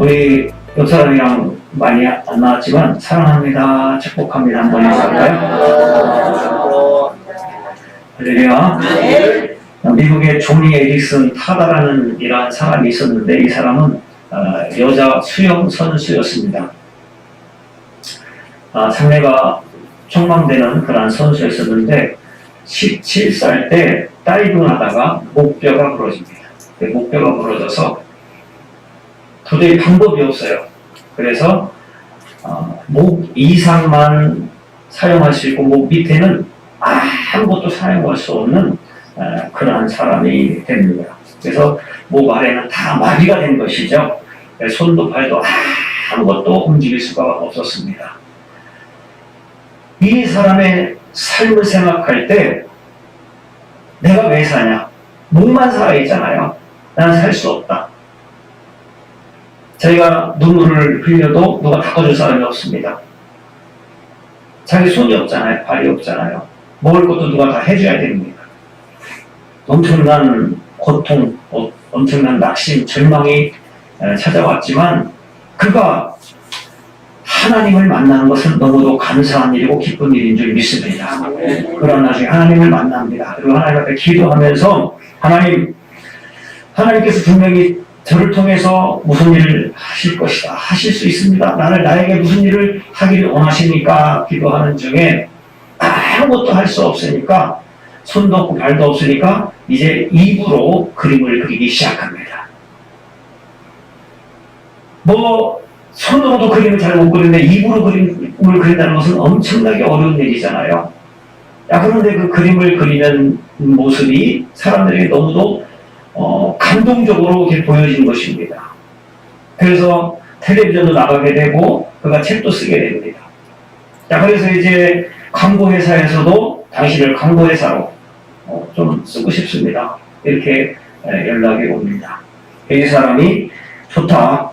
우리 옆 사람이랑 많이 안 나왔지만 사랑합니다, 축복합니다 한번 해볼까요? 할렐루야. 미국의 조니 에릭슨 타다라는 이러한 사람이 있었는데 이 사람은 여자 수영 선수였습니다. 장래가 촉망되는 그러한 선수였었는데 17살 때 다이빙 하다가 목뼈가 부러집니다. 목뼈가 부러져서 도저히 방법이 없어요. 그래서 목 이상만 사용할 수 있고 목 밑에는 아무것도 사용할 수 없는 그러한 사람이 됩니다. 그래서 목 아래는 다 마비가 된 것이죠. 손도 발도 아무것도 움직일 수가 없었습니다. 이 사람의 삶을 생각할 때 내가 왜 사냐? 목만 살아있잖아요. 나는 살 수 없다. 자기가 눈물을 흘려도 누가 닦아줄 사람이 없습니다. 자기 손이 없잖아요. 발이 없잖아요. 먹을 것도 누가 다 해줘야 됩니다. 엄청난 고통, 엄청난 낙심, 절망이 찾아왔지만 그가 하나님을 만나는 것은 너무도 감사한 일이고 기쁜 일인 줄 믿습니다. 그러나 나중에 하나님을 만납니다. 그리고 하나님 앞에 기도하면서 하나님께서 분명히 저를 통해서 무슨 일을 하실 것이다. 하실 수 있습니다. 나에게 무슨 일을 하기를 원하십니까? 기도하는 중에 아무것도 할 수 없으니까 손도 없고 발도 없으니까 이제 입으로 그림을 그리기 시작합니다. 손으로도 그림을 잘 못 그리는데 입으로 그림을 그린다는 것은 엄청나게 어려운 일이잖아요. 그런데 그 그림을 그리는 모습이 사람들에게 너무도 감동적으로 이렇게 보여진 것입니다. 그래서 텔레비전도 나가게 되고 그가 책도 쓰게 됩니다. 그래서 이제 광고회사에서도 당신을 광고회사로 좀 쓰고 싶습니다. 이렇게 연락이 옵니다. 이 사람이 좋다.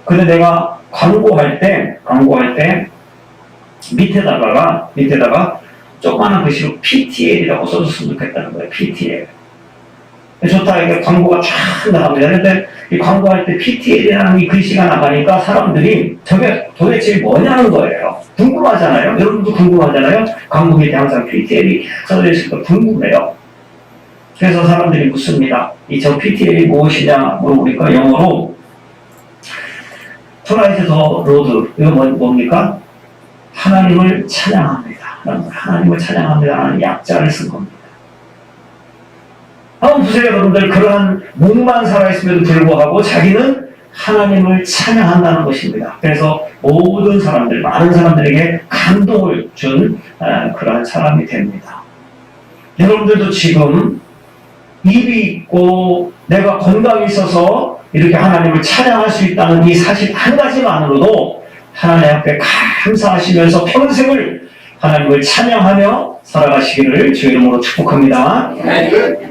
근데 내가 광고할 때 밑에다가 조그마한 글씨로 PTL이라고 써줬으면 좋겠다는 거예요. PTL. 좋다. 이게 광고가 쫙 나갑니다. 근데 이 광고할 때 PTL이라는 이 글씨가 나가니까 사람들이 저게 도대체 뭐냐는 거예요. 궁금하잖아요. 여러분도 궁금하잖아요. 광고 밑에 항상 PTL이 써져 있으니까 궁금해요. 그래서 사람들이 묻습니다. 저 PTL이 무엇이냐 물어보니까 영어로 프라이즈 더 로드, 이거 뭡니까? 하나님을 찬양합니다. 하나님을 찬양합니다라는 약자를 쓴 겁니다. 한번 보세요, 여러분들. 그러한 목만 살아있음에도 불구하고 자기는 하나님을 찬양한다는 것입니다. 그래서 모든 사람들, 많은 사람들에게 감동을 준 그러한 사람이 됩니다. 여러분들도 지금 입이 있고 내가 건강이 있어서 이렇게 하나님을 찬양할 수 있다는 이 사실 한 가지만으로도 하나님 앞에 감사하시면서 평생을 하나님을 찬양하며 살아가시기를 주의 이름으로 축복합니다.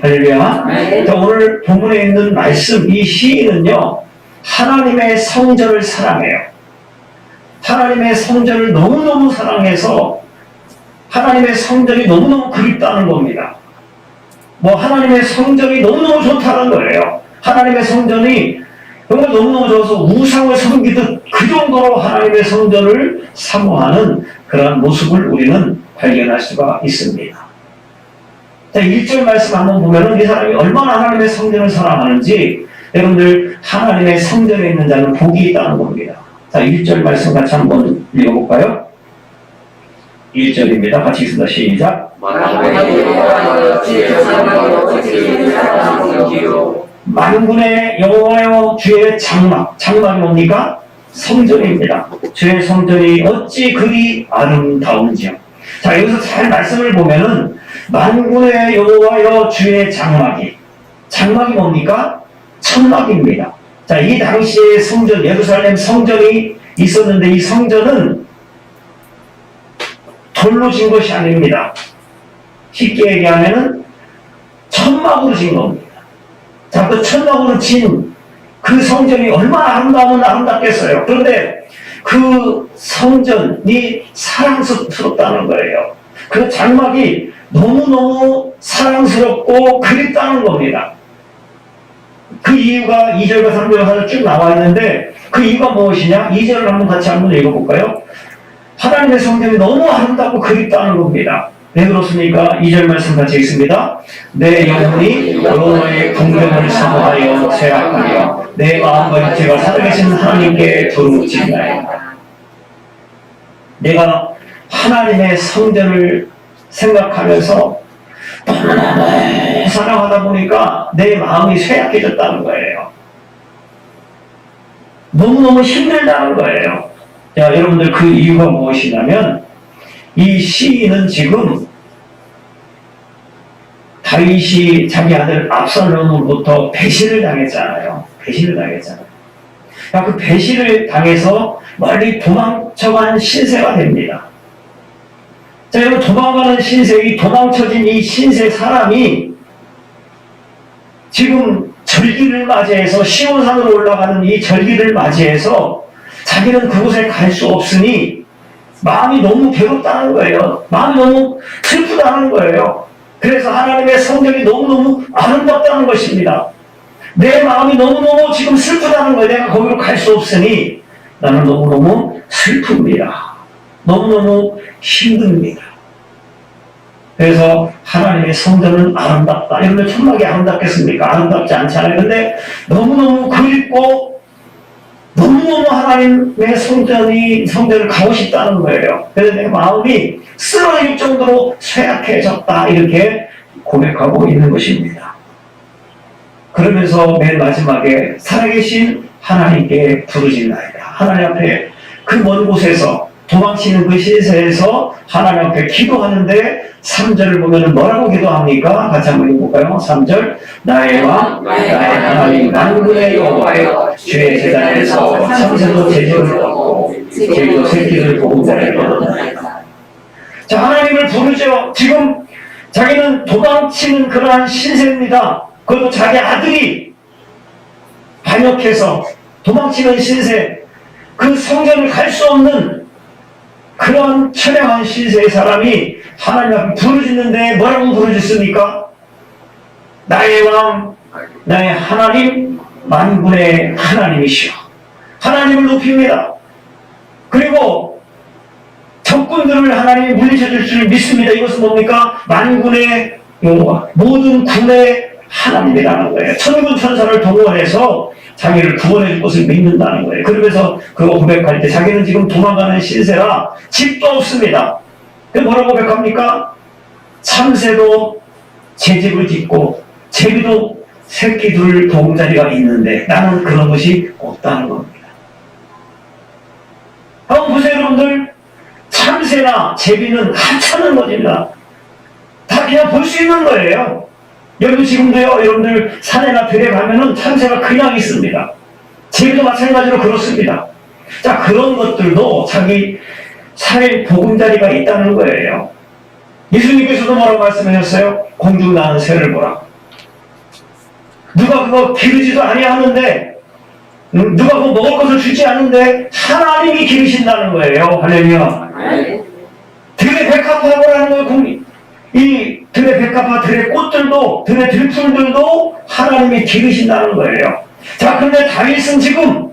할렐루야. 오늘 본문에 있는 말씀, 이 시인은요, 하나님의 성전을 사랑해요. 하나님의 성전을 너무너무 사랑해서 하나님의 성전이 너무너무 그립다는 겁니다. 하나님의 성전이 너무너무 좋다는 거예요. 하나님의 성전이 정말 너무너무 좋아서 우상을 섬기듯 그 정도로 하나님의 성전을 사모하는 그런 모습을 우리는 발견할 수가 있습니다. 1절 말씀 한번 보면은 이 사람이 얼마나 하나님의 성전을 사랑하는지 여러분들 하나님의 성전에 있는 자는 복이 있다는 겁니다. 1절 말씀 같이 한번 읽어볼까요? 1절입니다. 같이 읽습니다. 시작. 만군의 여호와여 주의 장막이 뭡니까? 성전입니다. 주의 성전이 어찌 그리 아름다운지요. 여기서 잘 말씀을 보면은 만군의 여호와여 주의 장막이 뭡니까? 천막입니다. 이 당시에 성전, 예루살렘 성전이 있었는데 이 성전은 돌로 진 것이 아닙니다. 쉽게 얘기하면은 천막으로 진 겁니다. 그 천막으로 진 그 성전이 얼마나 아름다우면 아름답겠어요. 그런데 그 성전이 사랑스럽다는 거예요. 그 장막이 너무너무 사랑스럽고 그립다는 겁니다. 그 이유가 2절과 3절과 쭉 나와 있는데 그 이유가 무엇이냐? 2절을 한번 읽어볼까요? 하나님의 성전이 너무 아름답고 그립다는 겁니다. 왜 그렇습니까? 2절 말씀 같이 읽습니다. 내 영혼이 여호와의 궁경을 사모하여 쇠약하며 내 마음과 육체가 살아계신 하나님께 두루짖나요. 내가 하나님의 성전을 생각하면서 너무너무 사랑하다 보니까 내 마음이 쇠약해졌다는 거예요. 너무너무 힘들다는 거예요. 자, 여러분들 그 이유가 무엇이냐면 이 시인은 지금 다윗이 자기 아들 압살롬으로부터 배신을 당했잖아요. 배신을 당했잖아요. 그 배신을 당해서 멀리 도망쳐간 신세가 됩니다. 자, 여러분 도망가는 신세, 이 도망쳐진 이 신세 사람이 지금 절기를 맞이해서 시온산으로 올라가는 이 절기를 맞이해서 자기는 그곳에 갈 수 없으니 마음이 너무 괴롭다는 거예요. 마음이 너무 슬프다는 거예요. 그래서 하나님의 성전이 너무너무 아름답다는 것입니다. 내 마음이 너무너무 지금 슬프다는 거예요. 내가 거기로 갈 수 없으니 나는 너무너무 슬픕니다. 너무너무 힘듭니다. 그래서 하나님의 성전은 아름답다. 여러분들 천막이 아름답겠습니까? 아름답지 않잖아요. 근데 너무너무 그립고 너무너무 하나님의 성전을 가고 싶다는 거예요. 그래서 내 마음이 쓰러질 정도로 쇠약해졌다. 이렇게 고백하고 있는 것입니다. 그러면서 맨 마지막에 살아계신 하나님께 부르짖나이다. 하나님 앞에 그 먼 곳에서 도망치는 그 신세에서 하나님 앞에 기도하는데 3절을 보면 뭐라고 기도합니까? 같이 한번 읽어볼까요? 3절 나의 왕 나의 하나님 만군의 여호와여 주의 제자리에서 참새도 제지를 얻고 제비도 새끼를 보호자를 얻었나이다. 자, 하나님을 부르죠. 지금 자기는 도망치는 그러한 신세입니다. 그것도 자기 아들이 반역해서 도망치는 신세, 그 성전을 갈 수 없는 그런 처량한 신세의 사람이 하나님 앞에 부르짖는데 뭐라고 부르짖습니까? 나의 왕, 나의 하나님, 만군의 하나님이시여. 하나님을 높입니다. 그리고 적군들을 하나님이 물리쳐 줄 줄 믿습니다. 이것은 뭡니까? 만군의 여호와, 모든 군의 하나님이라는 거예요. 천군 천사를 동원해서 자기를 구원해 줄 것을 믿는다는 거예요. 그러면서 그거 고백할 때 자기는 지금 도망가는 신세라 집도 없습니다. 그래서 뭐라고 고백합니까? 참새도 제 집을 짓고 제비도 새끼 둘 동자리가 있는데 나는 그런 것이 없다는 겁니다. 한번 보세요, 여러분들. 참새나 제비는 하찮은 것입니다. 다 그냥 볼 수 있는 거예요. 여러분 지금도요, 여러분들 산에나 들에 가면은 참새가 그냥 있습니다. 제비도 마찬가지로 그렇습니다. 자, 그런 것들도 자기 살 보금자리가 있다는 거예요. 예수님께서도 뭐라고 말씀하셨어요? 공중 나는 새를 보라. 누가 그거 기르지도 아니하는데, 누가 그거 먹을 것을 주지 않는데 하나님이 기르신다는 거예요. 할렐루야. 들의 백합화라는 거예요. 이 들의 백합화, 들의 꽃들도, 들의 들풀들도 하나님이 기르신다는 거예요. 자, 그런데 다윗은 지금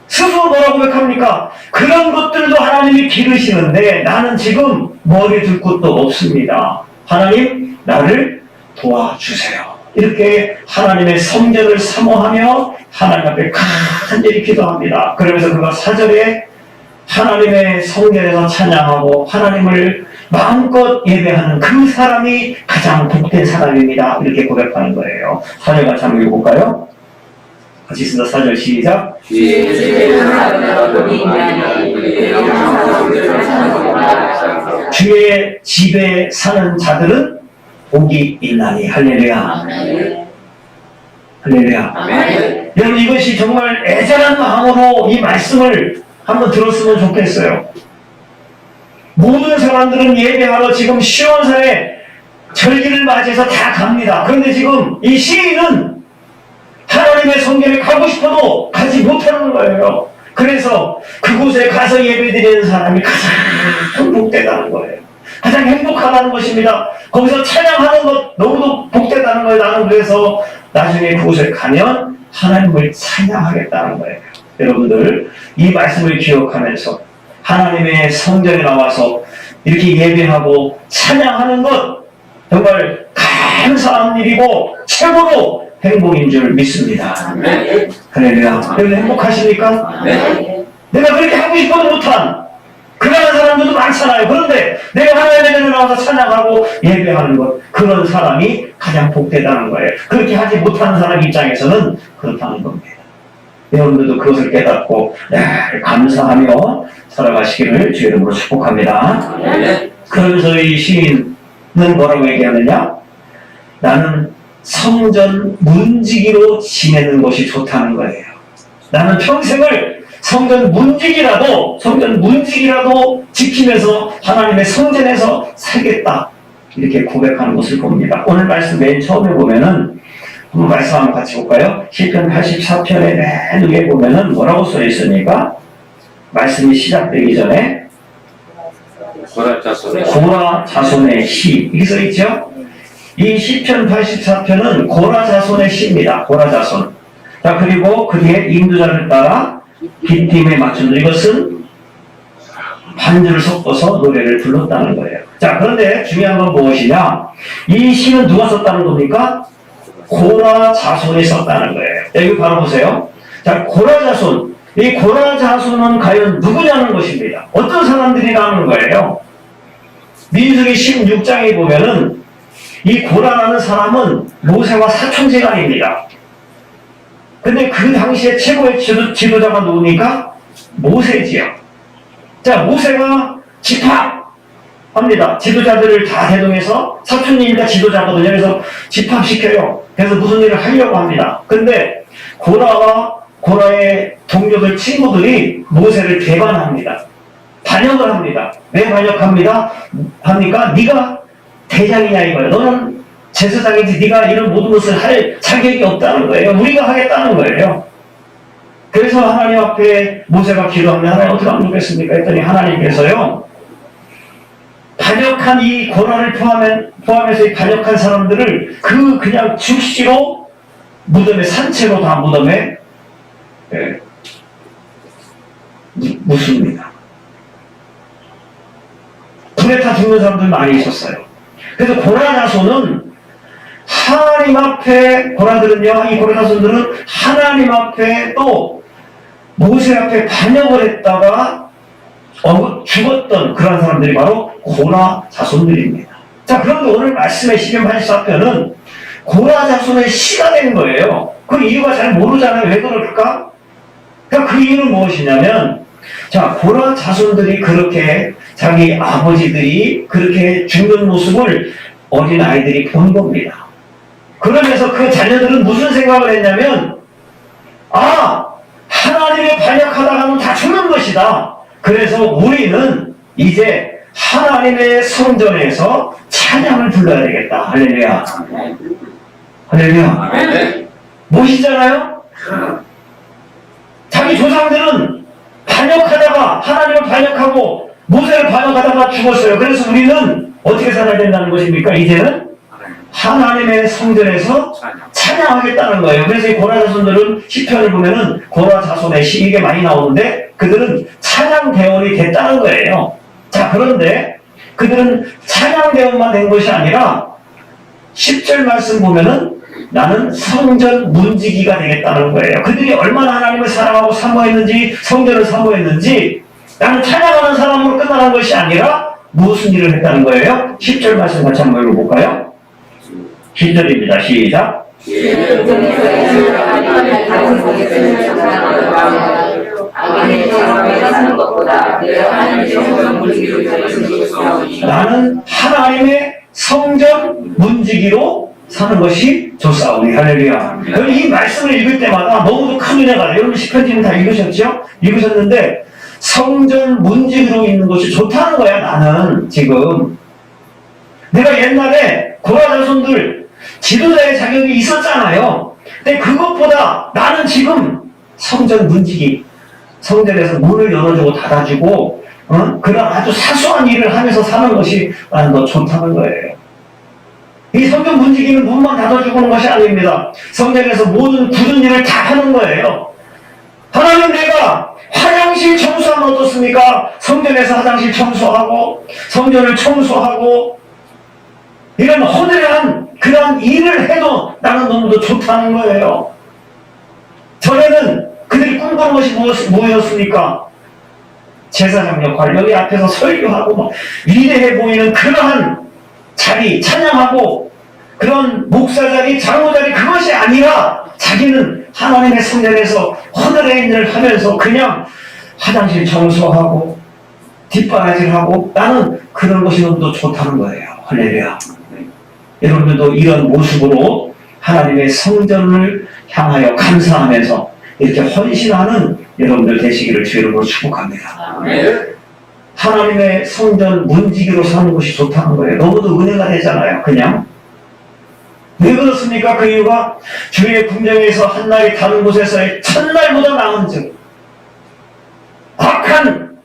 스스로 뭐라고 고백합니까? 그런 것들도 하나님이 기르시는데 나는 지금 머리 둘 곳도 없습니다. 하나님, 나를 도와주세요. 이렇게 하나님의 성전을 사모하며 하나님 앞에 간절히 기도합니다. 그러면서 그가 4절에 하나님의 성전에서 찬양하고 하나님을 마음껏 예배하는 그 사람이 가장 복된 사람입니다. 이렇게 고백하는 거예요. 4절 같이 한번 읽어볼까요? 같이 있습니다. 4절 시작. 주의 집에 사는 자들은 복이 있나니. 할렐루야. 할렐루야. 여러분 이것이 정말 애절한 마음으로 이 말씀을 한번 들었으면 좋겠어요. 모든 사람들은 예배하러 지금 시온산에 절기를 맞이해서 다 갑니다. 그런데 지금 이 시인은 하나님의 성전에 가고 싶어도 가지 못하는 거예요. 그래서 그곳에 가서 예배드리는 사람이 가장 복되다는 거예요. 가장 행복하다는 것입니다. 거기서 찬양하는 것 너무도 복되다는 거예요. 나는 그래서 나중에 그곳에 가면 하나님을 찬양하겠다는 거예요. 여러분들 이 말씀을 기억하면서 하나님의 성전에 나와서 이렇게 예배하고 찬양하는 것 정말 감사한 일이고 최고로 행복인 줄 믿습니다. 네. 할렐루야. 여러분 행복하십니까? 네. 내가 그렇게 하고 싶어도 못한 그러한 사람들도 많잖아요. 그런데 내가 하나님의 전에 나와서 찬양하고 예배하는 것, 그런 사람이 가장 복되다는 거예요. 그렇게 하지 못하는 사람 입장에서는 그렇다는 겁니다. 여러분들도 그것을 깨닫고 감사하며 살아가시기를 주의 이름으로 축복합니다. 네. 그러면서 이 시인은 뭐라고 얘기하느냐? 나는 성전 문지기로 지내는 것이 좋다는 거예요. 나는 평생을 성전 문지기라도 지키면서 하나님의 성전에서 살겠다. 이렇게 고백하는 것을 봅니다. 오늘 말씀 맨 처음에 보면은 한번 말씀 한번 같이 볼까요? 시편 84편의 맨 위에 보면은 뭐라고 써 있습니까? 말씀이 시작되기 전에 고라 자손의 시 이렇게 써 있죠? 이 시편 84편은 고라 자손의 시입니다. 고라 자손. 자, 그리고 그 뒤에 인도자를 따라 빗팀에 맞춘 이것은 반주를 섞어서 노래를 불렀다는 거예요. 자, 그런데 중요한 건 무엇이냐? 이 시는 누가 썼다는 겁니까? 고라 자손이 썼다는 거예요. 여기 바로 보세요. 자, 고라 자손. 이 고라 자손은 과연 누구냐는 것입니다. 어떤 사람들이라는 거예요. 민수기 16장에 보면은 이 고라라는 사람은 모세와 사촌지간입니다. 근데 그 당시에 최고의 지도자가 누구니까? 모세지요. 자, 모세가 집합합니다. 지도자들을 다 대동해서 사촌이니까 지도자거든요. 그래서 집합시켜요. 그래서 무슨 일을 하려고 합니다. 근데 고라와 고라의 동료들 친구들이 모세를 배반합니다. 반역을 합니다. 왜 반역합니다? 합니까? 네가 대장이냐 이거예요. 너는 제사장이지 네가 이런 모든 것을 할 자격이 없다는 거예요. 우리가 하겠다는 거예요. 그래서 하나님 앞에 모세가 기도하면 하나님 어떻게 하면 좋겠습니까? 했더니 하나님께서요. 반역한 이 고라를 포함해서 이 반역한 사람들을 그냥 즉시로 무덤에 산채로 다 무덤에 묻습니다. 불에 타 죽는 사람들 많이 있었어요. 그래서 고라 자손은 하나님 앞에 고라들은요, 이 고라 자손들은 하나님 앞에 또 모세 앞에 반역을 했다가 죽었던 그런 사람들이 바로 고라 자손들입니다. 자, 그런데 오늘 말씀의 시편 84편은 고라 자손의 시가 된 거예요. 그 이유가 잘 모르잖아요. 왜 그럴까? 그러니까 그 이유는 무엇이냐면, 자, 고라 자손들이 그렇게 자기 아버지들이 그렇게 죽는 모습을 어린 아이들이 본 겁니다. 그러면서 그 자녀들은 무슨 생각을 했냐면, 하나님의 반역하다가는 다 죽는 것이다. 그래서 우리는 이제 하나님의 성전에서 찬양을 불러야 되겠다. 할렐루야. 할렐루야. 멋있잖아요? 자기 조상들은 반역하다가 하나님을 반역하고 모세를 반역하다가 죽었어요. 그래서 우리는 어떻게 살아야 된다는 것입니까? 이제는 하나님의 성전에서 찬양하겠다는 거예요. 그래서 이 고라 자손들은 시편을 보면은 고라 자손의 시 이게 많이 나오는데 그들은 찬양 대원이 됐다는 거예요. 자, 그런데 그들은 찬양 대원만 된 것이 아니라 10절 말씀 보면은 나는 성전 문지기가 되겠다는 거예요. 그들이 얼마나 하나님을 사랑하고 사모했는지, 성전을 사모했는지, 나는 찬양하는 사람으로 끝나는 것이 아니라 무슨 일을 했다는 거예요? 10절 말씀 같이 한번 읽어볼까요? 10절입니다. 시작. 나는 하나님의 성전 문지기로 사는 것이 좋사오니. 할렐루야. 이 말씀을 읽을 때마다 너무도 큰 은혜가 돼요. 여러분 시편지는 다 읽으셨죠? 읽으셨는데 성전 문지기로 있는 것이 좋다는 거야. 나는 지금 내가 옛날에 고라 자손들 지도자의 자격이 있었잖아요. 근데 그것보다 나는 지금 성전 문지기, 성전에서 문을 열어주고 닫아주고 그런 아주 사소한 일을 하면서 사는 것이 나는 더 좋다는 거예요. 이 성전 문지기는 문만 닫아주고 하는 것이 아닙니다. 성전에서 모든 굳은 일을 다 하는 거예요. 하나님, 내가 화장실 청소하면 어떻습니까? 성전에서 화장실 청소하고 성전을 청소하고 이런 허드레한 그런 일을 해도 나는 너무도 좋다는 거예요. 전에는 그들이 꿈꾸는 것이 무엇이었습니까? 제사장 역할, 여기 앞에서 설교하고 막 위대해 보이는 그러한 자리, 찬양하고 그런 목사 자리, 장로 자리, 그것이 아니라 자기는 하나님의 성전에서 허드레인 일을 하면서 그냥 화장실 청소하고 뒷바라지하고 나는 그런 것이 너무도 좋다는 거예요. 할렐루야. 여러분들도 이런 모습으로 하나님의 성전을 향하여 감사하면서 이렇게 헌신하는 여러분들 되시기를 주의 이름으로 축복합니다. 하나님의 성전 문지기로 사는 것이 좋다는 거예요. 너무도 은혜가 되잖아요. 그냥. 왜 그렇습니까? 그 이유가 주의 궁정에서 한날이 다른 곳에서의 첫날보다 나은즉 악한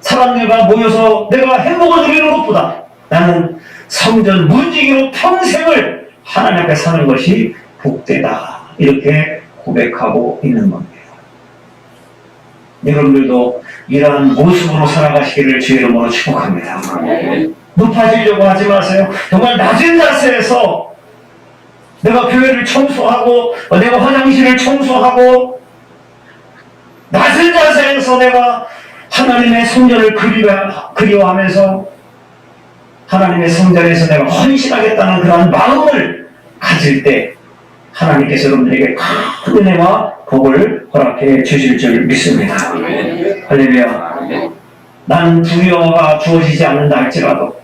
사람들과 모여서 내가 행복을 누리는 것보다 나는 성전 문지기로 평생을 하나님 앞에 사는 것이 복되다. 이렇게 고백하고 있는 겁니다. 여러분들도 이러한 모습으로 살아가시기를 주의 이름으로 축복합니다. 높아지려고 하지 마세요. 정말 낮은 자세에서 내가 교회를 청소하고 내가 화장실을 청소하고 낮은 자세에서 내가 하나님의 성전을 그리워하면서 하나님의 성전에서 내가 헌신하겠다는 그런 마음을 가질 때 하나님께서 여러분들에게 큰 은혜와 복을 허락해 주실 줄 믿습니다. 할렐루야. 나는 부여가 주어지지 않는다 할지라도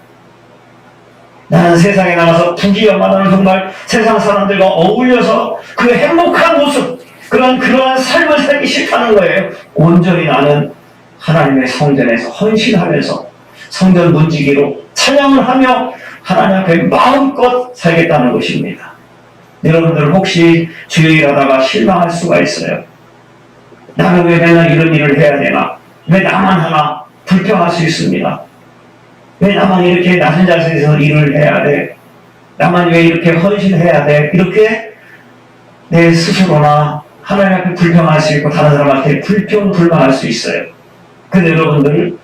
나는 세상에 나가서 부귀영화는 정말 세상 사람들과 어울려서 그 행복한 모습 그러한 삶을 살기 싫다는 거예요. 온전히 나는 하나님의 성전에서 헌신하면서 성전 문지기로 찬양을 하며 하나님 앞에 마음껏 살겠다는 것입니다. 여러분들 혹시 주의 일하다가 실망할 수가 있어요. 나는 왜 맨날 이런 일을 해야 되나? 왜 나만 하나? 불평할 수 있습니다. 왜 나만 이렇게 낮은 자세에서 일을 해야 돼? 나만 왜 이렇게 헌신해야 돼? 이렇게 내 스스로나 하나님 앞에 불평할 수 있고 다른 사람한테 불평불만할 수 있어요. 근데 여러분들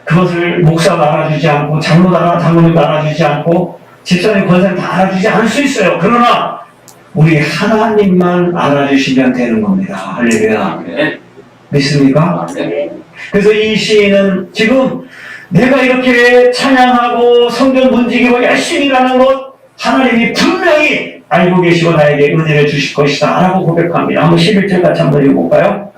그것을 목사도 알아주지 않고 장로님도 알아주지 않고 집사님 권사님 다 알아주지 않을 수 있어요. 그러나 우리 하나님만 알아주시면 되는 겁니다. 할렐루야. 믿습니까? 그래서 이 시인은 지금 내가 이렇게 찬양하고 성전 문지기로 열심히 일하는 것 하나님이 분명히 알고 계시고 나에게 은혜를 주실 것이다 라고 고백합니다. 한번 11절 같이 한번 읽어볼까요?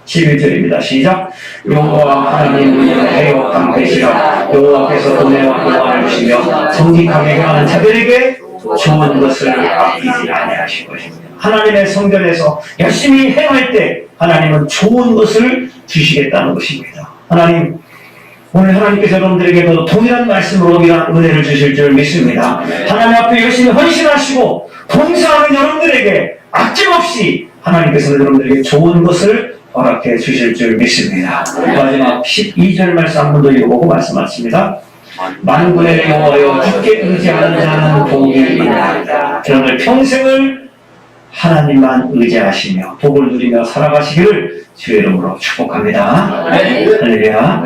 11절입니다. 시작. 여호와 하나님은 대역한 되시라. 여호와께서 은혜와 보호를 주시며 정직하게 행하는 자들에게 좋은 것을 아끼지 아니하실 것입니다. 하나님의 성전에서 열심히 행할 때 하나님은 좋은 것을 주시겠다는 것입니다. 하나님, 오늘 하나님께서 여러분들에게도 동일한 말씀으로 이러한 은혜를 주실 줄 믿습니다. 하나님 앞에 열심히 헌신하시고 봉사하는 여러분들에게 아낌없이 하나님께서 여러분들에게 좋은 것을 허락해 주실 줄 믿습니다. 마지막 12절 말씀 한 번 더 읽어보고 말씀 마칩니다. 만군의 여호와여 주께 의지하는 자는 복이 있나이다. 여러분들 평생을 하나님만 의지하시며 복을 누리며 살아가시기를 주의 이름으로 축복합니다. 할렐루야.